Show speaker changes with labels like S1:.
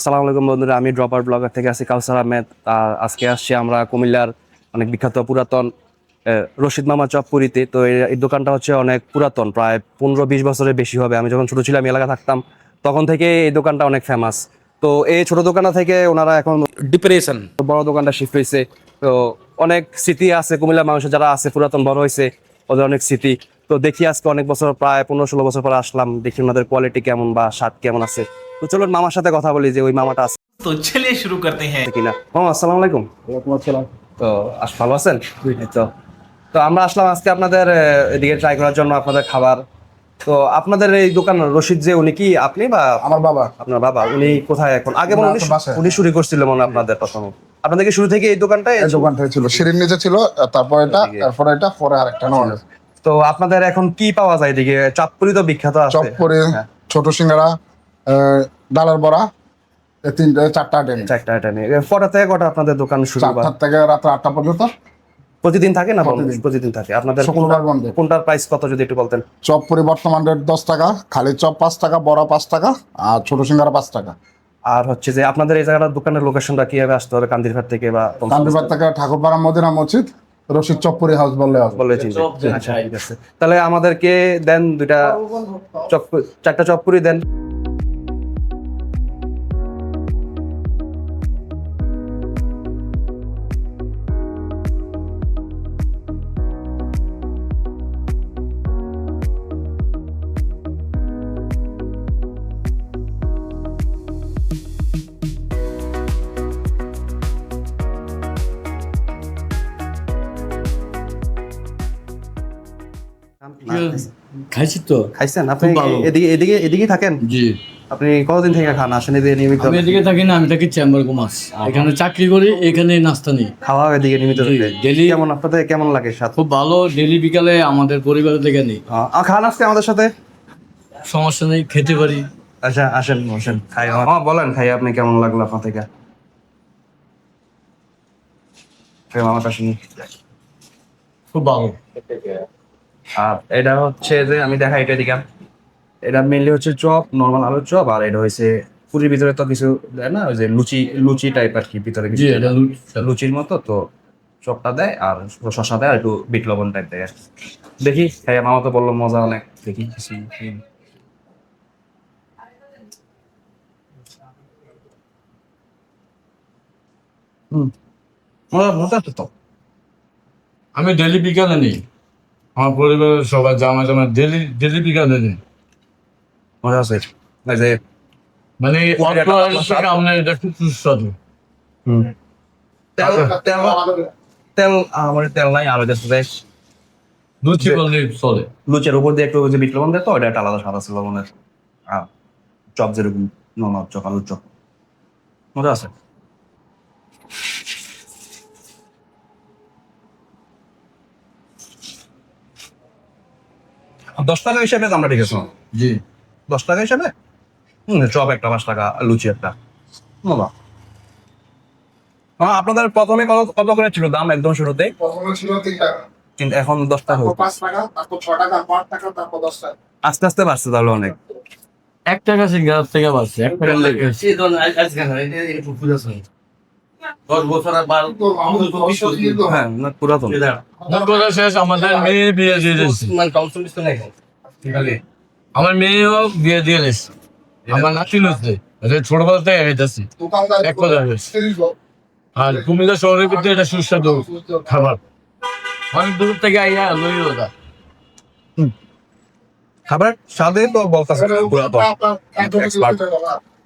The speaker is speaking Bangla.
S1: আসসালামু আলাইকুম বন্ধুরা, আমি ড্রপার ব্লগার থেকে আছি কাউসার আহমেদ। আর আজকে আসছি আমরা কুমিল্লার অনেক বিখ্যাত পুরাতন রশিদ মামা চপপুরিতে। তো এই দোকানটা হচ্ছে অনেক পুরাতন, প্রায় 15-20 বছরের বেশি হবে। আমি যখন ছোট ছিলাম এলাকা থাকতাম তখন থেকে এই দোকানটা অনেক ফেমাস। তো এই ছোট দোকানটা থেকে ওনারা এখন
S2: ডিপ্রেশন
S1: বড় দোকানটা শিফট হয়েছে। তো অনেক স্মৃতি আছে কুমিল্লার মানুষের যারা আছে পুরাতন বড় হয়েছে, ওদের অনেক স্মৃতি। তো দেখি আজকে অনেক বছর, প্রায় 15-16 বছর পর আসলাম, দেখি ওনাদের কোয়ালিটি কেমন বা স্বাদ কেমন আছে। তো চলুন মামার সাথে কথা বলি যে ওই মামাটা আছে
S2: तो चलिए शुरू करते हैं।
S1: কিনা। মামা আসসালামু আলাইকুম।
S3: ওয়ালাইকুম আসসালাম।
S1: তো ভালো আছেন? এই তো তো আমরা আসলাম আজকে আপনাদের এদিকে ট্রাই করার জন্য আপনাদের খাবার। তো আপনাদের এই দোকান রশিদ যে, উনি কি আপনি বা
S3: আমার বাবা
S1: আপনার বাবা? উনি কোথায় এখন? আগে মনে হয়
S3: উনি বাসায়।
S1: উনি শুরু করছিল মনে হয় আপনাদের প্রথম। আপনাদের কি শুরু থেকে এই দোকানটাই?
S3: এই দোকানটা ছিল সিঁড়ির নিচে ছিল, তারপর এটা, তারপর এটা, পরে আরেকটা নেওয়া হয়েছে।
S1: তো আপনাদের এখন কি পাওয়া যায় এদিকে? চাঁদপুরি তো বিখ্যাত আছে।
S3: চপপুরি,
S1: হ্যাঁ,
S3: ছোট সিঙ্গাড়া, ডালের বড়া, এই চারটা আইটেম।
S1: চারটা আইটেম। কটা থেকে কটা আপনাদের দোকান শুরু? বা
S3: 4টা থেকে রাত 8টা পর্যন্ত।
S1: প্রতিদিন থাকে না?
S3: প্রতিদিন।
S1: প্রতিদিন থাকে। আপনাদের
S3: শুক্রবার বন্ধ।
S1: কোনটার প্রাইস কত যদি একটু বলতেন?
S3: চপপুরি বর্তমান রেট 10 টাকা, খালি চপ 5 টাকা, বড়া 5 টাকা, আর ছোট সিঙ্গাড়া 5 টাকা।
S1: আর হচ্ছে যে আপনাদের এই জায়গাটার দোকানের লোকেশনটা কিভাবে আসতে হবে? কান্দিরঘাট থেকে বা
S3: কান্দিবার থেকে ঠাকুরপাড়া মদিনা মসজিদ, রশিদ চপপুরি হাউস বললে হবে।
S1: বলে চিনতে? আচ্ছা, ঠিক আছে। তাহলে আমাদেরকে দেন দুইটা চারটা চপপুরি দেন।
S4: খাইছি তো।
S1: খাইছেন আপনি?
S4: খুব ভালো।
S1: এদিকেই থাকেন?
S4: জি,
S1: আপনি কতদিন থেকে খান? আসেন এদিকে নিয়মিত?
S4: আমি এদিকে থাকি না, আমি থাকি চেম্বার কমার্স, এখানে চাকরি করি, এখানে নাস্তা নিই।
S1: খাওয়া এদিকে নিয়মিত?
S4: জি, daily।
S1: কেমন আপনাদের কেমন লাগে স্বাদ?
S4: খুব ভালো, ডেলি বিকালে আমাদের পরিবারের থেকে নিই।
S1: খান আজকে আমাদের সাথে?
S4: সমস্যা নেই, খেতে পারি।
S1: আচ্ছা, আসেন বসেন খাই। বলেন খাই আপনি কেমন লাগলো আপনার থেকে? মামাটা শুনি।
S4: খুব ভালো।
S1: আর এটা হচ্ছে যে আমি দেখাই এটা দিকে, এটা মেনলি হচ্ছে চপ, নর্মাল আলুর চপ। আর এটা হয়েছে পুরির ভিতরে তো কিছু দেয় না, ওই যে লুচি টাইপ আর কি, ভিতরে
S4: জি,
S1: কিছু দেয়
S4: এটা
S1: না। লুচির মতো তো চপটা দেয়, আর শসা দেয়, আর একটু বিট লবণ টাইপ দেয়। দেখি খাই, মামা তো বললো মজা অনেক। দেখি মজা আছে তো।
S4: আমি ডেলি বিকালে নিই, আমার পরিবারের সবাই জামা জামা ডেলি বিকালে নিই।
S1: মজা আছে এই যে
S4: মানে আপনার এটা খুব সুস্বাদু।
S1: তেল তেল তেল আমার তেল নাই, আর দেয়
S4: লুচি করলে চলে।
S1: লুচের উপর দিয়ে একটু ওই যে বিট লবণ দেয়, তো এটা একটা আলাদা স্বাদ আছে লবণের। চপ যেরকম নর্মাল চপ, আলুর চপ মজা আছে। আর 10 টাকা হিসাবে আমরা ঠিক আছে?
S4: জি,
S1: 10 টাকা হিসাবে চপ একটা, 5 টাকা লুচি একটা। মজা। আপনাদের প্রথমে কত কত করে ছিল দাম একদম শুরুতে?
S3: প্রথমে ছিল 3 টাকা,
S1: কিন্তু এখন 10 টাকা
S3: তারপর
S1: হয়েছে।
S3: 5 টাকা, তারপর 6 টাকা, 8 টাকা, তারপর 10 টাকা।
S1: আস্তে আস্তে বাড়ছে তাহলে অনেক।
S4: 1 টাকা সিঙ্গার থেকে বাড়ছে, 1 টাকা লেগে।
S1: হ্যাঁ, না পুরাতন।
S4: শেষ, আমাদের মেয়ে বিয়ে দিয়ে দিয়েছে। আমার মেয়েও বিয়ে দিয়ে দিয়েছে। আমার নাতি হচ্ছে ছোটবেলা থেকে খাইতেছি।
S3: দোকানদার
S4: এক কথা হয়েছে।
S3: 30 লোক।
S4: আর কুমিল্লা শহরের ভিতরে এটা সুস্বাদু খাবার। অনেক দূর থেকে আইয়া লই ওটা।
S1: খাবার স্বাদে তো বলতেছে পুরাতন।
S3: আপনার 1 টাকা